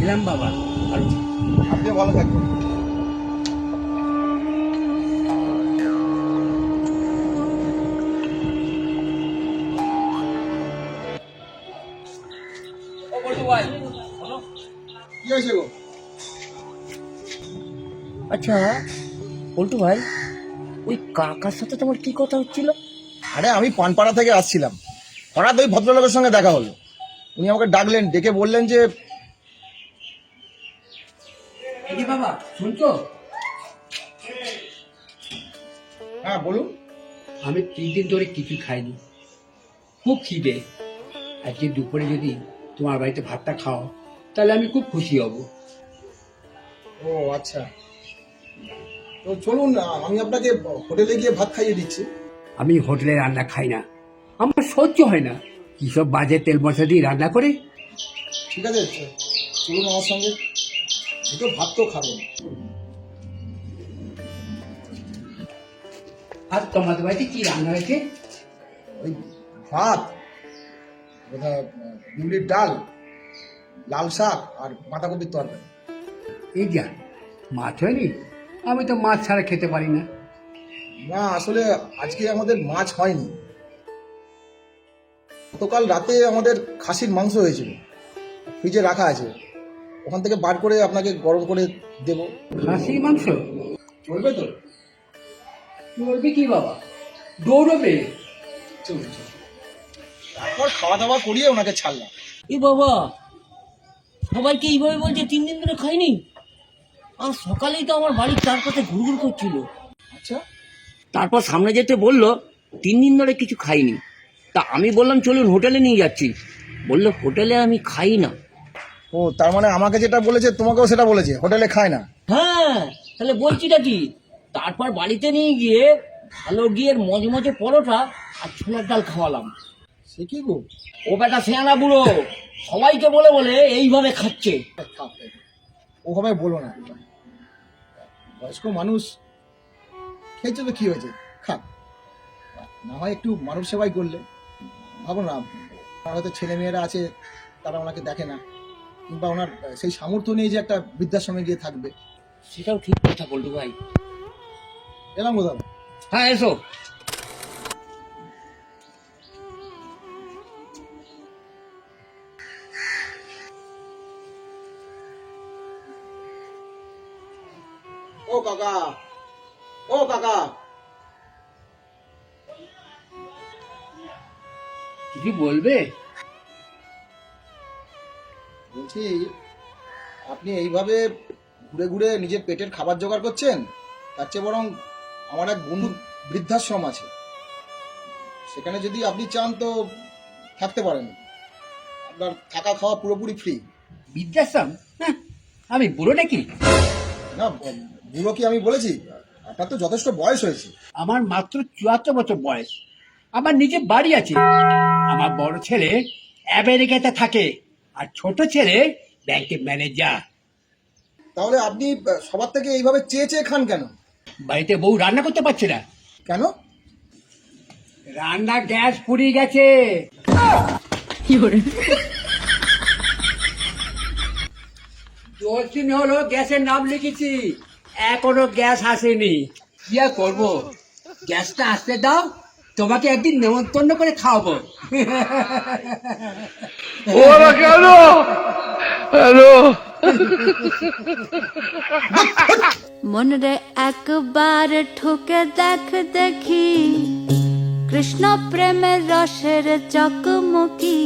দিলাম বাবা। আপনি ভালো থাকবেন। কি হয়েছে গো? আচ্ছা পল্টু ভাই, ওই কাকার সাথে তোমার কি কথা হচ্ছিল? আরে আমি পানপাড়া থেকে আসছিলাম, হঠাৎ ওই ভদ্রলোকের সঙ্গে দেখা হলো। উনি আমাকে ডাকলেন, ডেকে বললেন যে এই বাবা শুনছো? হ্যাঁ বলুন। আমি 3 দিন ধরে কিছু খাইনি, খুব খিদে। আজকে দুপুরে যদি তোমার বাড়িতে ভাতটা খাও তাহলে আমি খুব খুশি হব। ও আচ্ছা, তো চলুন না, আমি আপনাকে হোটেলে গিয়ে ভাত খাইয়ে দিচ্ছি। আমি হোটেলে রান্না খাই না, আমার সহ্য হয় না। কি সব বাজে তেল মশলা দিয়ে রান্না করে। ঠিক আছে, চলুন আমার সঙ্গে, দুটো ভাত তো খাবেন। আর তোমাদের বাড়িতে কি রান্না হয়েছে? ওই ভাত, বোধহয় বিউলির ডাল, লাল শাক আর বাঁধাকপির তরকারি। এই যা, মাছ হয়নি? আমি তো মাছ ছাড়া খেতে পারি না। না আসলে আজকে আমাদের মাছ হয়নি। গতকাল রাতে আমাদের খাসির মাংস হয়েছিল, ফ্রিজে রাখা আছে, ওখান থেকে বার করে আপনাকে গরম করে দেব। খাসির মাংস চলবে তো? বলবি কি বাবা, দৌড়বে। চলুন চলুন। তারপর খাওয়া দাওয়া করিয়ে ওনাকে ছাড়লাম। এ বাবা, সবাইকে এইভাবে বলছে 3 দিন ধরে খাইনি। আর সকালেই তো আমার বাড়ির চারপাশে ঘুরঘুর করছিল। আচ্ছা, তারপর সামনে যেতে বললো 3 দিন ধরে কিছু খাইনি। তা আমি বললাম চলুন হোটেলে নিয়ে যাচ্ছি। বললো হোটেলে আমি খাই না। ও তার মানে আমাকে যেটা বলেছে তোমাকেও সেটা বলেছে, হোটেলে খায় না? হ্যাঁ, তাহলে বলছিটা কি? তারপর বাড়িতে নিয়ে গিয়ে ভালো গিয়ে মজমজে পরোটা আর ছোলার ডাল খাওয়ালাম। সে কি গো? ও বেটা সেয়ানা বুড়ো, সবাইকে বলে বলে এইভাবে খাচ্ছে। ওভাবে বলো না, বয়স্ক মানুষ খেয়েছে তো কি হয়েছে, খাক। না হয় একটু মানব সেবাই করলে। ভাবো না, ওনার হয়তো ছেলে মেয়েরা আছে, তারা ওনাকে দেখে না, কিংবা ওনার সেই সামর্থ্য নেই যে একটা বৃদ্ধাশ্রমে গিয়ে থাকবে। সেটাও ঠিক কথা বলতো ভাই। এলাম গো দাদা। হ্যাঁ এসো। ও কাকা, ও কাকা। কিছু বলবে? বলছি, আপনি এইভাবে ঘুরে ঘুরে নিজের পেটের খাবার জোগাড় করছেন, তার চেয়ে বরং আমার এক বন্ধু বৃদ্ধাশ্রম আছে, সেখানে যদি আপনি চান তো থাকতে পারেন। আপনার থাকা খাওয়া পুরোপুরি ফ্রি। বৃদ্ধাশ্রম? হ্যাঁ, আমি বুড়ো নাকি? না, বুড়ো কি আমি বলেছি? আপনার তো যথেষ্ট বয়স হয়েছে। আমার মাত্র 74 বছর বয়স। আমার নিজের বাড়ি আছে। আমার বড় ছেলে আমেরিকাতে থাকে আর ছোট ছেলে ব্যাংকের ম্যানেজার। তাহলে আপনি সবার থেকে এইভাবে চেয়ে চেয়ে খান কেন? বাড়িতে বউ রান্না করতে পারছে না। কেন? রান্না গ্যাস ফুরিয়ে গেছে। দশ দিন হলো গ্যাসের নাম লিখেছি, এখনো গ্যাস আসেনি। কি আর করবো, গ্যাসটা আসতে দাও, তোমাকে একদিন নেমন্তন্ন করে খাওয়াবো। ওরা কেন? হ্যালো, মনরে একবার ঠুকে দেখ দেখি, কৃষ্ণ প্রেমের রসের চকমকি।